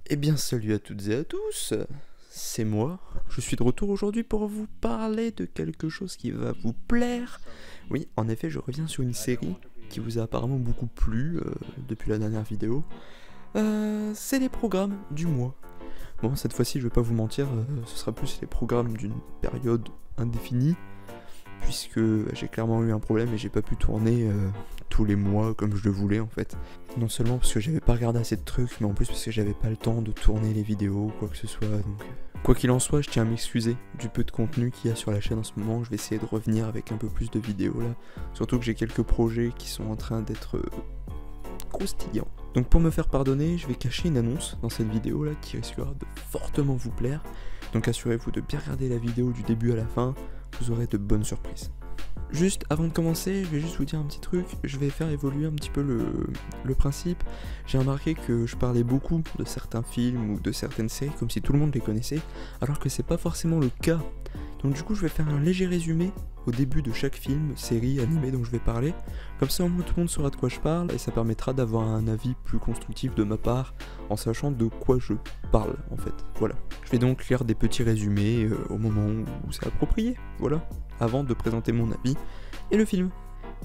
Eh bien salut à toutes et à tous, c'est moi. Je suis de retour aujourd'hui pour vous parler de quelque chose qui va vous plaire. Oui, en effet, je reviens sur une série qui vous a apparemment beaucoup plu depuis la dernière vidéo. C'est les programmes du mois. Bon, cette fois-ci, je vais pas vous mentir, ce sera plus les programmes d'une période indéfinie, puisque j'ai clairement eu un problème et j'ai pas pu tourner tous les mois comme je le voulais en fait. Non seulement parce que j'avais pas regardé assez de trucs, mais en plus parce que j'avais pas le temps de tourner les vidéos ou quoi que ce soit, donc... Quoi qu'il en soit, je tiens à m'excuser du peu de contenu qu'il y a sur la chaîne en ce moment. Je vais essayer de revenir avec un peu plus de vidéos là, surtout que j'ai quelques projets qui sont en train d'être croustillants. Donc pour me faire pardonner, je vais cacher une annonce dans cette vidéo là qui risquera de fortement vous plaire. Donc assurez-vous de bien regarder la vidéo du début à la fin, vous aurez de bonnes surprises. Juste avant de commencer, je vais juste vous dire un petit truc, je vais faire évoluer un petit peu le principe. J'ai remarqué que je parlais beaucoup de certains films ou de certaines séries comme si tout le monde les connaissait, alors que c'est pas forcément le cas. Donc du coup je vais faire un léger résumé au début de chaque film, série, animé dont je vais parler. Comme ça au moins tout le monde saura de quoi je parle et ça permettra d'avoir un avis plus constructif de ma part en sachant de quoi je parle en fait. Voilà. Je vais donc lire des petits résumés au moment où c'est approprié. Voilà. Avant de présenter mon avis et le film.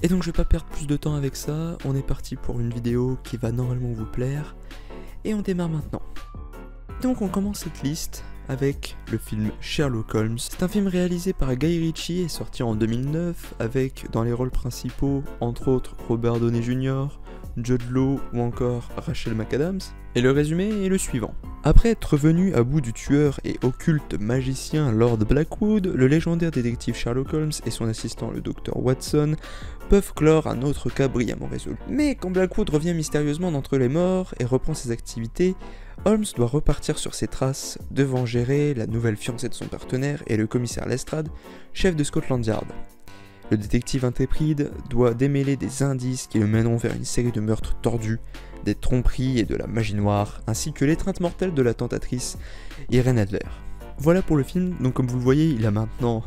Et donc je vais pas perdre plus de temps avec ça, on est parti pour une vidéo qui va normalement vous plaire, et on démarre maintenant. Donc on commence cette liste avec le film Sherlock Holmes. C'est un film réalisé par Guy Ritchie et sorti en 2009, avec dans les rôles principaux entre autres Robert Downey Jr., Jude Law ou encore Rachel McAdams. Et le résumé est le suivant. Après être venu à bout du tueur et occulte magicien Lord Blackwood, le légendaire détective Sherlock Holmes et son assistant le docteur Watson peuvent clore un autre cas brillamment résolu. Mais quand Blackwood revient mystérieusement d'entre les morts et reprend ses activités, Holmes doit repartir sur ses traces, devant gérer la nouvelle fiancée de son partenaire et le commissaire Lestrade, chef de Scotland Yard. Le détective intrépide doit démêler des indices qui le mèneront vers une série de meurtres tordus, des tromperies et de la magie noire, ainsi que l'étreinte mortelle de la tentatrice Irene Adler. Voilà pour le film, donc comme vous le voyez, il a maintenant...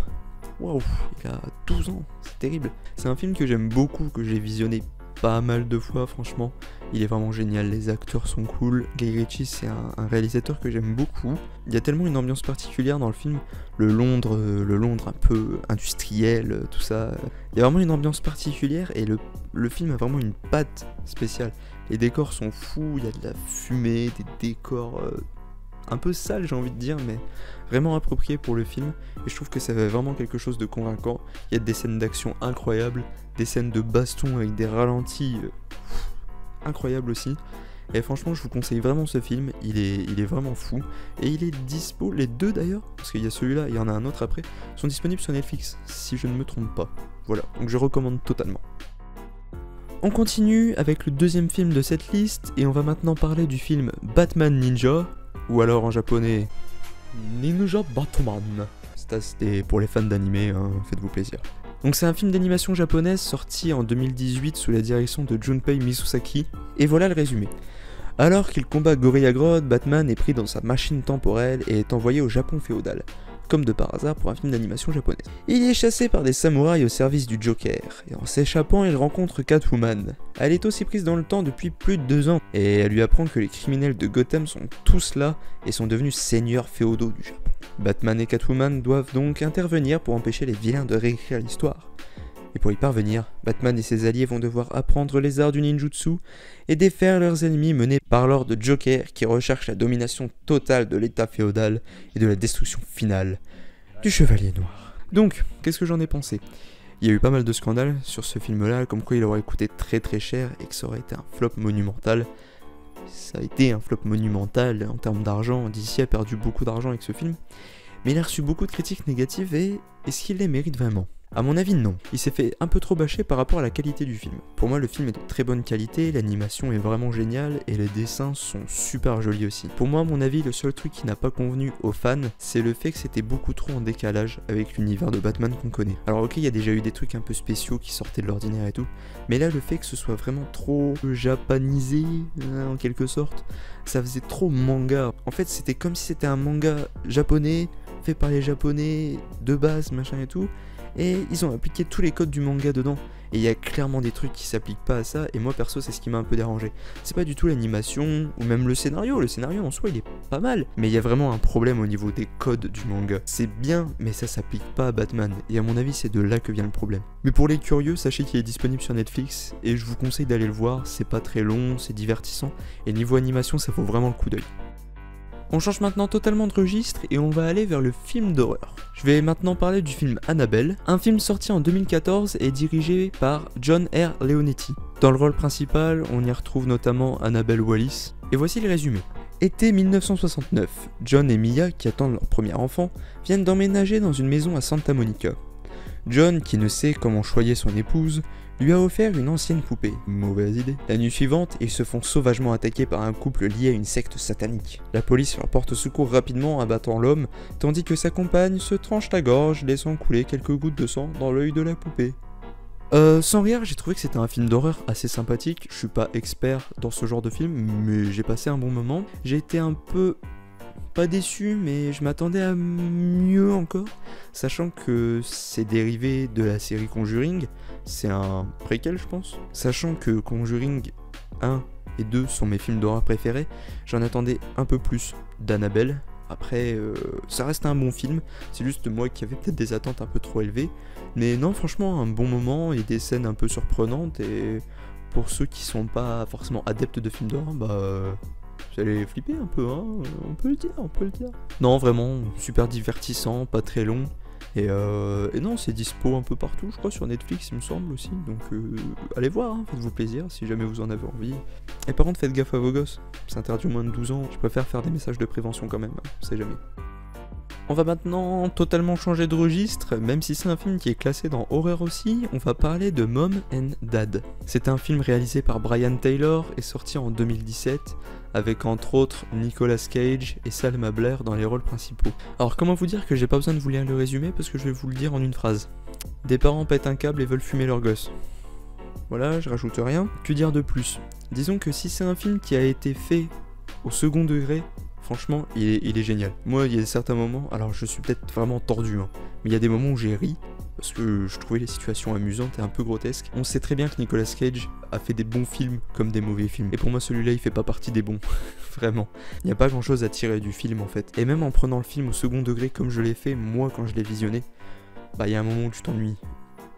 Waouh, il a 12 ans, c'est terrible. C'est un film que j'aime beaucoup, que j'ai visionné pas mal de fois franchement. Il est vraiment génial, les acteurs sont cool. Guy Ritchie c'est un réalisateur que j'aime beaucoup. Il y a tellement une ambiance particulière dans le film, le Londres un peu industriel, tout ça. Il y a vraiment une ambiance particulière et le film a vraiment une patte spéciale. Les décors sont fous, il y a de la fumée, des décors un peu sales j'ai envie de dire, mais vraiment appropriés pour le film. Et je trouve que ça fait vraiment quelque chose de convaincant. Il y a des scènes d'action incroyables, des scènes de baston avec des ralentis incroyables aussi. Et franchement je vous conseille vraiment ce film, il est vraiment fou. Et il est dispo, les deux d'ailleurs, parce qu'il y a celui-là et il y en a un autre après, sont disponibles sur Netflix, si je ne me trompe pas. Voilà, donc je recommande totalement. On continue avec le deuxième film de cette liste, et on va maintenant parler du film Batman Ninja, ou alors en japonais, Ninja Batman. Ça c'était pour les fans d'animé, hein, faites-vous plaisir. Donc c'est un film d'animation japonaise sorti en 2018 sous la direction de Junpei Misusaki, et voilà le résumé. Alors qu'il combat Gorilla Grodd, Batman est pris dans sa machine temporelle et est envoyé au Japon féodal, comme de par hasard pour un film d'animation japonaise. Il y est chassé par des samouraïs au service du Joker, et en s'échappant il rencontre Catwoman. Elle est aussi prise dans le temps depuis plus de 2 ans, et elle lui apprend que les criminels de Gotham sont tous là et sont devenus seigneurs féodaux du Japon. Batman et Catwoman doivent donc intervenir pour empêcher les vilains de réécrire l'histoire. Et pour y parvenir, Batman et ses alliés vont devoir apprendre les arts du ninjutsu et défaire leurs ennemis menés par Lord Joker qui recherche la domination totale de l'état féodal et de la destruction finale du Chevalier Noir. Donc, qu'est-ce que j'en ai pensé ? Il y a eu pas mal de scandales sur ce film-là, comme quoi il aurait coûté très très cher et que ça aurait été un flop monumental. Ça a été un flop monumental en termes d'argent, DC a perdu beaucoup d'argent avec ce film, mais il a reçu beaucoup de critiques négatives et est-ce qu'il les mérite vraiment ? A mon avis non, il s'est fait un peu trop bâcher par rapport à la qualité du film. Pour moi le film est de très bonne qualité, l'animation est vraiment géniale et les dessins sont super jolis aussi. Pour moi à mon avis le seul truc qui n'a pas convenu aux fans, c'est le fait que c'était beaucoup trop en décalage avec l'univers de Batman qu'on connaît. Alors ok il y a déjà eu des trucs un peu spéciaux qui sortaient de l'ordinaire et tout, mais là le fait que ce soit vraiment trop japanisé en quelque sorte, ça faisait trop manga. En fait c'était comme si c'était un manga japonais, fait par les japonais de base machin et tout, et ils ont appliqué tous les codes du manga dedans, et il y a clairement des trucs qui s'appliquent pas à ça, et moi perso c'est ce qui m'a un peu dérangé. C'est pas du tout l'animation, ou même le scénario en soi il est pas mal, mais il y a vraiment un problème au niveau des codes du manga. C'est bien, mais ça s'applique pas à Batman, et à mon avis c'est de là que vient le problème. Mais pour les curieux, sachez qu'il est disponible sur Netflix, et je vous conseille d'aller le voir, c'est pas très long, c'est divertissant, et niveau animation ça vaut vraiment le coup d'œil. On change maintenant totalement de registre et on va aller vers le film d'horreur. Je vais maintenant parler du film Annabelle, un film sorti en 2014 et dirigé par John R. Leonetti. Dans le rôle principal, on y retrouve notamment Annabelle Wallis. Et voici le résumé. Été 1969, John et Mia, qui attendent leur premier enfant, viennent d'emménager dans une maison à Santa Monica. John, qui ne sait comment choyer son épouse, lui a offert une ancienne poupée. Mauvaise idée. La nuit suivante, ils se font sauvagement attaquer par un couple lié à une secte satanique. La police leur porte secours rapidement, abattant l'homme, tandis que sa compagne se tranche la gorge, laissant couler quelques gouttes de sang dans l'œil de la poupée. Sans rire, j'ai trouvé que c'était un film d'horreur assez sympathique. Je suis pas expert dans ce genre de film, mais j'ai passé un bon moment. J'ai été un peu... pas déçu, mais je m'attendais à mieux encore, sachant que c'est dérivé de la série Conjuring, c'est un préquel je pense. Sachant que Conjuring 1 et 2 sont mes films d'horreur préférés, j'en attendais un peu plus d'Annabelle. Après, ça reste un bon film, c'est juste moi qui avais peut-être des attentes un peu trop élevées, mais non, franchement, un bon moment et des scènes un peu surprenantes, et pour ceux qui sont pas forcément adeptes de films d'horreur, bah... vous allez flipper un peu, hein, on peut le dire. Non, vraiment, super divertissant, pas très long. Et non, c'est dispo un peu partout, je crois, sur Netflix, il me semble aussi. Donc allez voir, hein, faites-vous plaisir si jamais vous en avez envie. Et par contre, faites gaffe à vos gosses, c'est interdit aux moins de 12 ans. Je préfère faire des messages de prévention quand même, on sait jamais. On va maintenant totalement changer de registre, même si c'est un film qui est classé dans horreur aussi, on va parler de Mom and Dad. C'est un film réalisé par Brian Taylor et sorti en 2017, avec entre autres Nicolas Cage et Salma Blair dans les rôles principaux. Alors comment vous dire que j'ai pas besoin de vous lire le résumé parce que je vais vous le dire en une phrase. Des parents pètent un câble et veulent fumer leur gosse. Voilà, je rajoute rien. Que dire de plus? Disons que si c'est un film qui a été fait au second degré, franchement, il est génial. Moi, il y a certains moments, alors je suis peut-être vraiment tordu, hein, mais il y a des moments où j'ai ri, parce que je trouvais les situations amusantes et un peu grotesques. On sait très bien que Nicolas Cage a fait des bons films comme des mauvais films. Et pour moi, celui-là, il fait pas partie des bons. Vraiment. Il n'y a pas grand-chose à tirer du film, en fait. Et même en prenant le film au second degré, comme je l'ai fait, moi, quand je l'ai visionné, bah, il y a un moment où tu t'ennuies.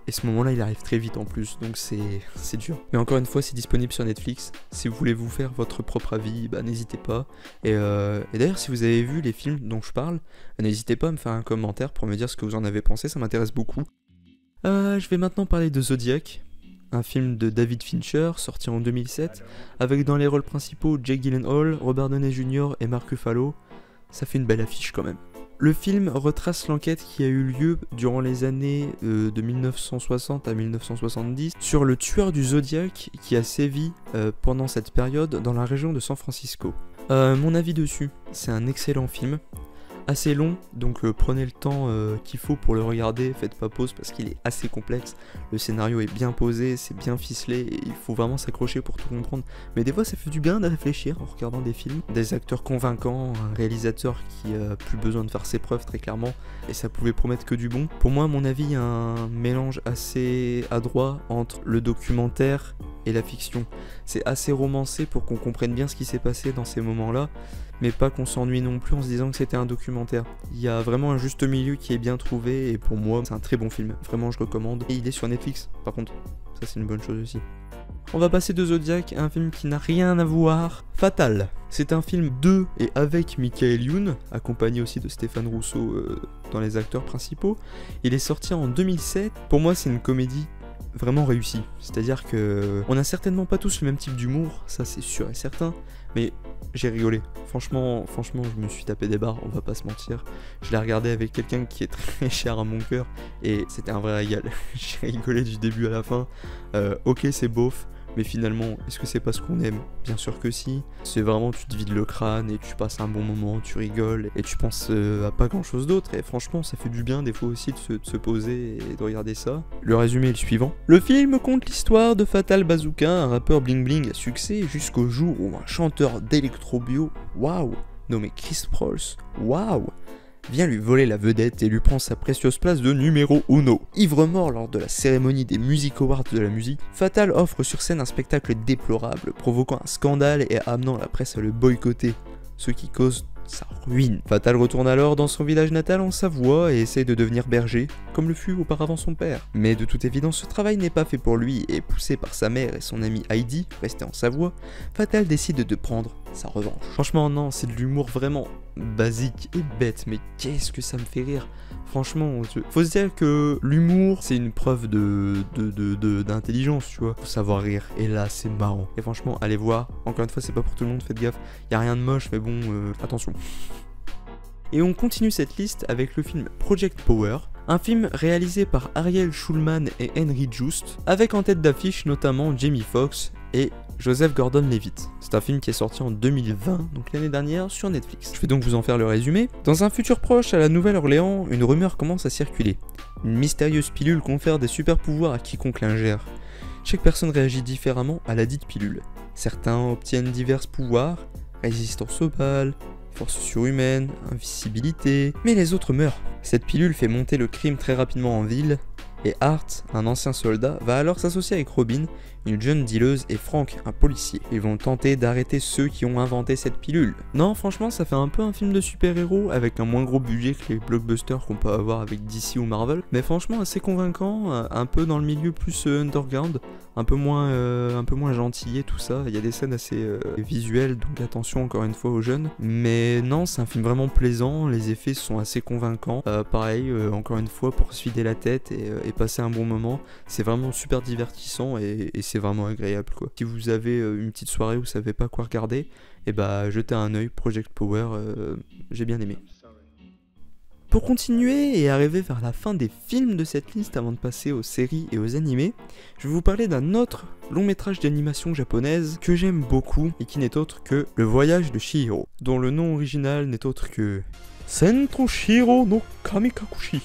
Et ce moment-là, il arrive très vite en plus, donc c'est dur. Mais encore une fois, c'est disponible sur Netflix. Si vous voulez vous faire votre propre avis, bah n'hésitez pas. Et d'ailleurs, si vous avez vu les films dont je parle, n'hésitez pas à me faire un commentaire pour me dire ce que vous en avez pensé, ça m'intéresse beaucoup. Je vais maintenant parler de Zodiac, un film de David Fincher, sorti en 2007, avec dans les rôles principaux Jake Gyllenhaal, Robert Downey Jr. et Mark Ruffalo. Ça fait une belle affiche quand même. Le film retrace l'enquête qui a eu lieu durant les années de 1960 à 1970 sur le tueur du Zodiac qui a sévi pendant cette période dans la région de San Francisco. Mon avis dessus, c'est un excellent film, assez long, donc prenez le temps qu'il faut pour le regarder, faites pas pause parce qu'il est assez complexe, le scénario est bien posé, c'est bien ficelé, et il faut vraiment s'accrocher pour tout comprendre, mais des fois ça fait du bien de réfléchir en regardant des films, des acteurs convaincants, un réalisateur qui a plus besoin de faire ses preuves très clairement, et ça pouvait promettre que du bon. Pour moi, à mon avis, il y a un mélange assez adroit entre le documentaire et la fiction. C'est assez romancé pour qu'on comprenne bien ce qui s'est passé dans ces moments-là, mais pas qu'on s'ennuie non plus en se disant que c'était un documentaire. Il y a vraiment un juste milieu qui est bien trouvé, et pour moi, c'est un très bon film. Vraiment, je recommande. Et il est sur Netflix, par contre. Ça, c'est une bonne chose aussi. On va passer de Zodiac à un film qui n'a rien à voir. Fatal. C'est un film de et avec Michael Youn, accompagné aussi de Stéphane Rousseau dans les acteurs principaux. Il est sorti en 2007. Pour moi, c'est une comédie vraiment réussie. C'est-à-dire que on a certainement pas tous le même type d'humour, ça c'est sûr et certain, mais j'ai rigolé. Franchement, je me suis tapé des barres, on va pas se mentir. Je l'ai regardé avec quelqu'un qui est très cher à mon cœur et c'était un vrai régal. J'ai rigolé du début à la fin. Ok, c'est beauf, mais finalement, est-ce que c'est pas ce qu'on aime? Bien sûr que si. C'est vraiment, tu te vides le crâne et tu passes un bon moment, tu rigoles et tu penses à pas grand chose d'autre. Et franchement, ça fait du bien des fois aussi de se poser et de regarder ça. Le résumé est le suivant. Le film conte l'histoire de Fatal Bazooka, un rappeur bling bling à succès, jusqu'au jour où un chanteur d'électro-bio, waouh, nommé Chris Prols, waouh, vient lui voler la vedette et lui prend sa précieuse place de numéro uno. Ivre-mort lors de la cérémonie des Music Awards de la musique, Fatal offre sur scène un spectacle déplorable, provoquant un scandale et amenant la presse à le boycotter, ce qui cause sa ruine. Fatal retourne alors dans son village natal en Savoie et essaie de devenir berger, comme le fut auparavant son père. Mais de toute évidence, ce travail n'est pas fait pour lui et poussé par sa mère et son amie Heidi, restée en Savoie, Fatal décide de prendre sa revanche. Franchement non, c'est de l'humour vraiment basique et bête, mais qu'est-ce que ça me fait rire. Franchement, faut se dire que l'humour, c'est une preuve d'intelligence, tu vois. Faut savoir rire, et là, c'est marrant. Et franchement, allez voir. Encore une fois, c'est pas pour tout le monde, faites gaffe. Y a rien de moche, mais bon, attention. Et on continue cette liste avec le film Project Power, un film réalisé par Ariel Schulman et Henry Joost, avec en tête d'affiche notamment Jamie Foxx et Joseph Gordon-Levitt. C'est un film qui est sorti en 2020, donc l'année dernière, sur Netflix. Je vais donc vous en faire le résumé. Dans un futur proche, à la Nouvelle-Orléans, une rumeur commence à circuler. Une mystérieuse pilule confère des super pouvoirs à quiconque l'ingère. Chaque personne réagit différemment à la dite pilule. Certains obtiennent divers pouvoirs, résistance aux balles, force surhumaine, invisibilité, mais les autres meurent. Cette pilule fait monter le crime très rapidement en ville, et Hart, un ancien soldat, va alors s'associer avec Robin, une jeune dealeuse, et Frank, un policier. Ils vont tenter d'arrêter ceux qui ont inventé cette pilule. Non, franchement, ça fait un peu un film de super-héros, avec un moins gros budget que les blockbusters qu'on peut avoir avec DC ou Marvel, mais franchement assez convaincant, un peu dans le milieu plus underground, un peu moins gentil et tout ça. Il y a des scènes assez visuelles, donc attention encore une fois aux jeunes. Mais non, c'est un film vraiment plaisant, les effets sont assez convaincants. Pareil, encore une fois, pour se vider la tête et passer un bon moment, c'est vraiment super divertissant et c'est vraiment agréable quoi. Si vous avez une petite soirée où vous savez pas quoi regarder, et bah jetez un œil, Project Power, j'ai bien aimé. Pour continuer et arriver vers la fin des films de cette liste avant de passer aux séries et aux animés, je vais vous parler d'un autre long métrage d'animation japonaise que j'aime beaucoup et qui n'est autre que Le Voyage de Chihiro, dont le nom original n'est autre que Sento Shiro no Kamikakushi.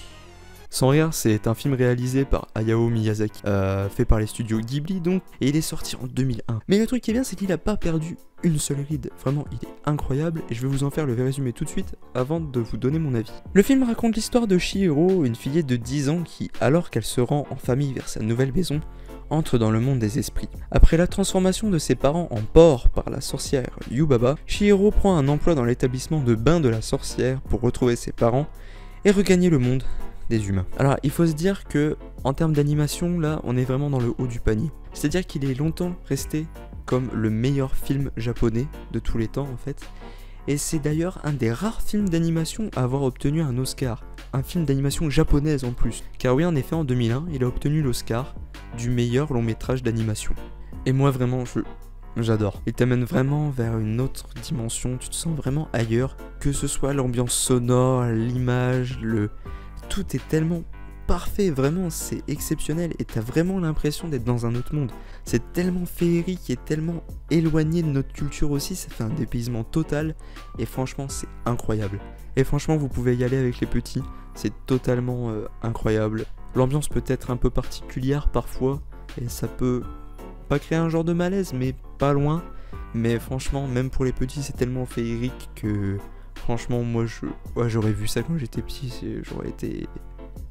Sans rire, c'est un film réalisé par Hayao Miyazaki, fait par les studios Ghibli donc, et il est sorti en 2001. Mais le truc qui est bien, c'est qu'il n'a pas perdu une seule ride. Vraiment, il est incroyable et je vais vous en faire le résumé tout de suite avant de vous donner mon avis. Le film raconte l'histoire de Chihiro, une fillette de 10 ans qui, alors qu'elle se rend en famille vers sa nouvelle maison, entre dans le monde des esprits. Après la transformation de ses parents en porc par la sorcière Yubaba, Chihiro prend un emploi dans l'établissement de bain de la sorcière pour retrouver ses parents et regagner le monde des humains. Alors il faut se dire que en termes d'animation là on est vraiment dans le haut du panier. C'est-à-dire qu'il est longtemps resté comme le meilleur film japonais de tous les temps en fait. Et c'est d'ailleurs un des rares films d'animation à avoir obtenu un Oscar. Un film d'animation japonaise en plus. Car oui en effet en 2001 il a obtenu l'Oscar du meilleur long métrage d'animation. Et moi vraiment j'adore. Il t'amène vraiment vers une autre dimension, tu te sens vraiment ailleurs. Que ce soit l'ambiance sonore, l'image, tout est tellement parfait, vraiment c'est exceptionnel et t'as vraiment l'impression d'être dans un autre monde. C'est tellement féerique et tellement éloigné de notre culture aussi, ça fait un dépaysement total et franchement c'est incroyable. Et franchement vous pouvez y aller avec les petits, c'est totalement incroyable. L'ambiance peut être un peu particulière parfois et ça peut pas créer un genre de malaise mais pas loin. Mais franchement même pour les petits c'est tellement féerique que franchement moi j'aurais vu ça quand j'étais petit, j'aurais été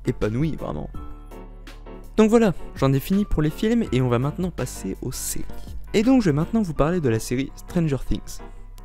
épanoui vraiment. Donc voilà, j'en ai fini pour les films et on va maintenant passer aux séries. Et donc je vais maintenant vous parler de la série Stranger Things.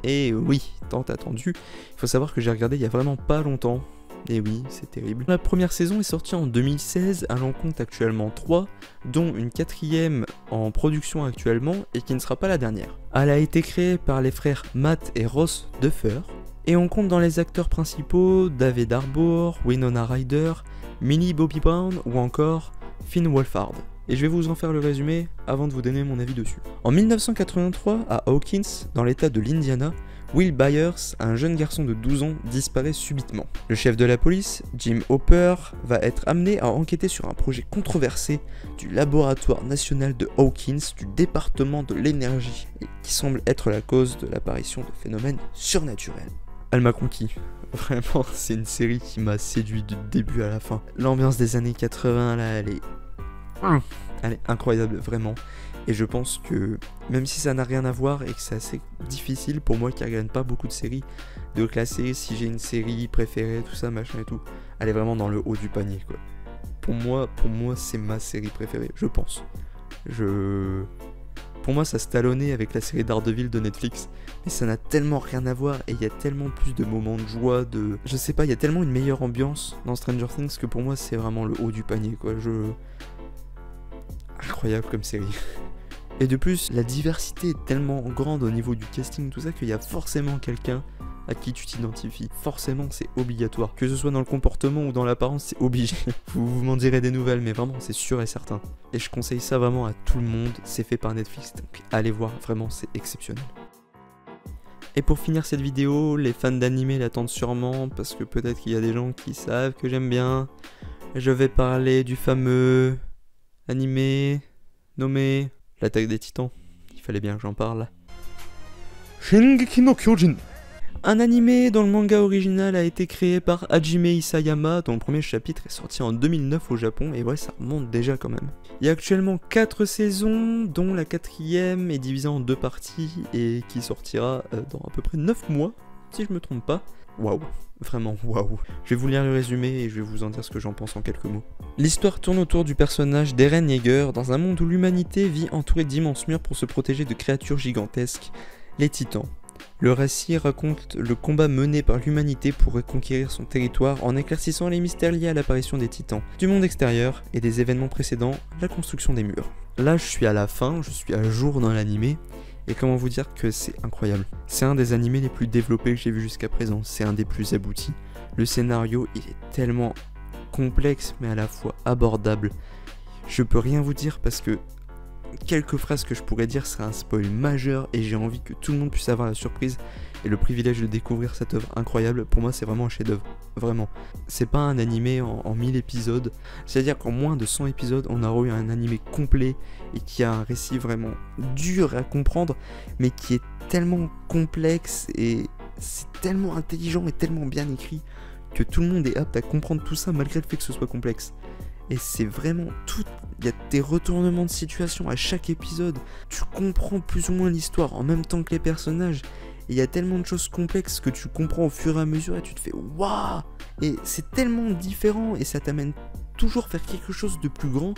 Et oui, tant attendu, il faut savoir que j'ai regardé il y a vraiment pas longtemps. Et oui, c'est terrible. La première saison est sortie en 2016, elle en compte actuellement 3, dont une 4ème en production actuellement et qui ne sera pas la dernière. Elle a été créée par les frères Matt et Ross Duffer, et on compte dans les acteurs principaux David Harbour, Winona Ryder, Millie Bobby Brown ou encore Finn Wolfhard. Et je vais vous en faire le résumé avant de vous donner mon avis dessus. En 1983, à Hawkins, dans l'état de l'Indiana, Will Byers, un jeune garçon de 12 ans, disparaît subitement. Le chef de la police, Jim Hopper, va être amené à enquêter sur un projet controversé du laboratoire national de Hawkins du département de l'énergie, et qui semble être la cause de l'apparition de phénomènes surnaturels. Elle m'a conquis. Vraiment, c'est une série qui m'a séduit du début à la fin. L'ambiance des années 80, là, elle est incroyable, vraiment. Et je pense que même si ça n'a rien à voir et que c'est assez difficile pour moi qui regarde pas beaucoup de séries, de classer si j'ai une série préférée, tout ça, machin et tout, elle est vraiment dans le haut du panier quoi. Pour moi c'est ma série préférée, je pense. Pour moi ça se talonnait avec la série Daredevil de Netflix, mais ça n'a tellement rien à voir et il y a tellement plus de moments de joie, je sais pas, il y a tellement une meilleure ambiance dans Stranger Things que pour moi c'est vraiment le haut du panier quoi. Incroyable comme série. Et de plus, la diversité est tellement grande au niveau du casting, tout ça, qu'il y a forcément quelqu'un à qui tu t'identifies. Forcément, c'est obligatoire. Que ce soit dans le comportement ou dans l'apparence, c'est obligé. Vous m'en direz des nouvelles, mais vraiment, c'est sûr et certain. Et je conseille ça vraiment à tout le monde. C'est fait par Netflix, donc allez voir, vraiment, c'est exceptionnel. Et pour finir cette vidéo, les fans d'anime l'attendent sûrement, parce que peut-être qu'il y a des gens qui savent que j'aime bien. Je vais parler du fameux animé nommé L'Attaque des Titans. Il fallait bien que j'en parle. Shingeki no Kyojin. Un animé dont le manga original a été créé par Hajime Isayama, dont le premier chapitre est sorti en 2009 au Japon, et ouais, ça remonte déjà quand même. Il y a actuellement 4 saisons, dont la 4ème est divisée en 2 parties, et qui sortira dans à peu près 9 mois, si je me trompe pas. Waouh, vraiment waouh. Je vais vous lire le résumé et je vais vous en dire ce que j'en pense en quelques mots. L'histoire tourne autour du personnage d'Eren Yeager dans un monde où l'humanité vit entourée d'immenses murs pour se protéger de créatures gigantesques, les Titans. Le récit raconte le combat mené par l'humanité pour reconquérir son territoire en éclaircissant les mystères liés à l'apparition des Titans, du monde extérieur et des événements précédents, la construction des murs. Là, je suis à la fin, je suis à jour dans l'animé. Et comment vous dire que c'est incroyable. C'est un des animés les plus développés que j'ai vu jusqu'à présent, c'est un des plus aboutis. Le scénario, il est tellement complexe mais à la fois abordable. Je peux rien vous dire parce que quelques phrases que je pourrais dire seraient un spoil majeur et j'ai envie que tout le monde puisse avoir la surprise et le privilège de découvrir cette œuvre incroyable. Pour moi c'est vraiment un chef-d'œuvre, vraiment. C'est pas un animé en 1000 épisodes, c'est-à-dire qu'en moins de 100 épisodes on aura eu un animé complet et qui a un récit vraiment dur à comprendre mais qui est tellement complexe et c'est tellement intelligent et tellement bien écrit que tout le monde est apte à comprendre tout ça malgré le fait que ce soit complexe. Et c'est vraiment tout, il y a des retournements de situation à chaque épisode, tu comprends plus ou moins l'histoire en même temps que les personnages, et il y a tellement de choses complexes que tu comprends au fur et à mesure et tu te fais waouh. Et c'est tellement différent et ça t'amène toujours vers quelque chose de plus grand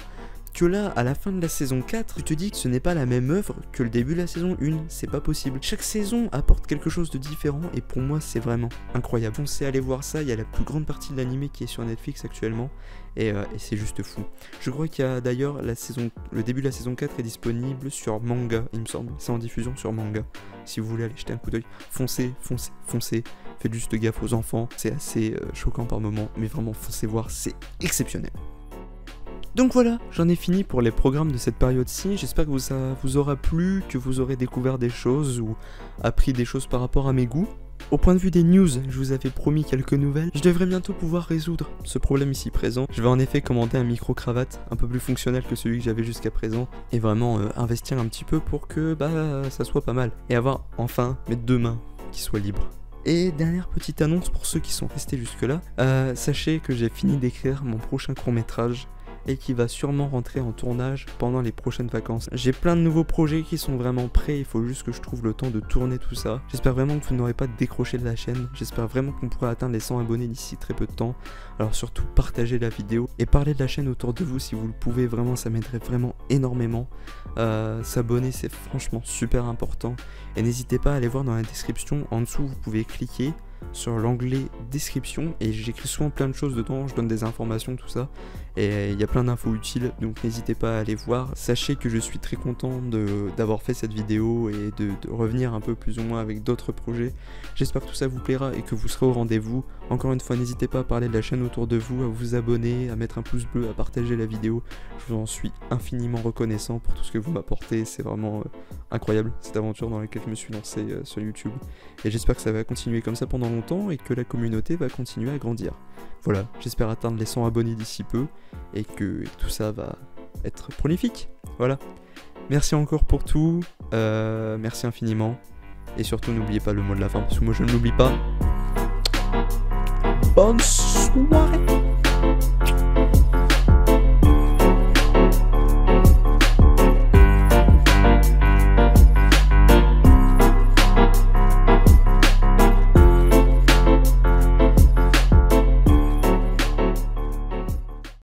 que là, à la fin de la saison 4, tu te dis que ce n'est pas la même œuvre que le début de la saison 1, c'est pas possible. Chaque saison apporte quelque chose de différent et pour moi c'est vraiment incroyable. Foncez aller voir ça, il y a la plus grande partie de l'animé qui est sur Netflix actuellement et c'est juste fou. Je crois qu'il y a d'ailleurs le début de la saison 4 est disponible sur manga, il me semble. C'est en diffusion sur manga. Si vous voulez aller jeter un coup d'œil, foncez. Faites juste gaffe aux enfants, c'est assez choquant par moments, mais vraiment foncez voir, c'est exceptionnel. Donc voilà, j'en ai fini pour les programmes de cette période-ci, j'espère que ça vous aura plu, que vous aurez découvert des choses ou appris des choses par rapport à mes goûts. Au point de vue des news, je vous avais promis quelques nouvelles, je devrais bientôt pouvoir résoudre ce problème ici présent. Je vais en effet commander un micro-cravate un peu plus fonctionnel que celui que j'avais jusqu'à présent et vraiment investir un petit peu pour que ça soit pas mal. Et avoir enfin mes 2 mains qui soient libres. Et dernière petite annonce pour ceux qui sont restés jusque là, sachez que j'ai fini d'écrire mon prochain court-métrage et qui va sûrement rentrer en tournage pendant les prochaines vacances. J'ai plein de nouveaux projets qui sont vraiment prêts, il faut juste que je trouve le temps de tourner tout ça. J'espère vraiment que vous n'aurez pas décroché de la chaîne, j'espère vraiment qu'on pourra atteindre les 100 abonnés d'ici très peu de temps. Alors surtout partagez la vidéo et parlez de la chaîne autour de vous si vous le pouvez, vraiment ça m'aiderait vraiment énormément. S'abonner c'est franchement super important et n'hésitez pas à aller voir dans la description, en dessous vous pouvez cliquer sur l'onglet description et j'écris souvent plein de choses dedans, je donne des informations, tout ça et il y a plein d'infos utiles donc n'hésitez pas à aller voir. Sachez que je suis très content d'avoir fait cette vidéo et de revenir un peu plus ou moins avec d'autres projets. J'espère que tout ça vous plaira et que vous serez au rendez-vous. Encore une fois, n'hésitez pas à parler de la chaîne autour de vous, à vous abonner, à mettre un pouce bleu, à partager la vidéo. Je vous en suis infiniment reconnaissant pour tout ce que vous m'apportez, c'est vraiment incroyable cette aventure dans laquelle je me suis lancé sur YouTube et j'espère que ça va continuer comme ça pendant longtemps et que la communauté va continuer à grandir. Voilà, j'espère atteindre les 100 abonnés d'ici peu et que tout ça va être prolifique. Voilà, merci encore pour tout, merci infiniment et surtout n'oubliez pas le mot de la fin parce que moi je ne l'oublie pas. Bonne soirée.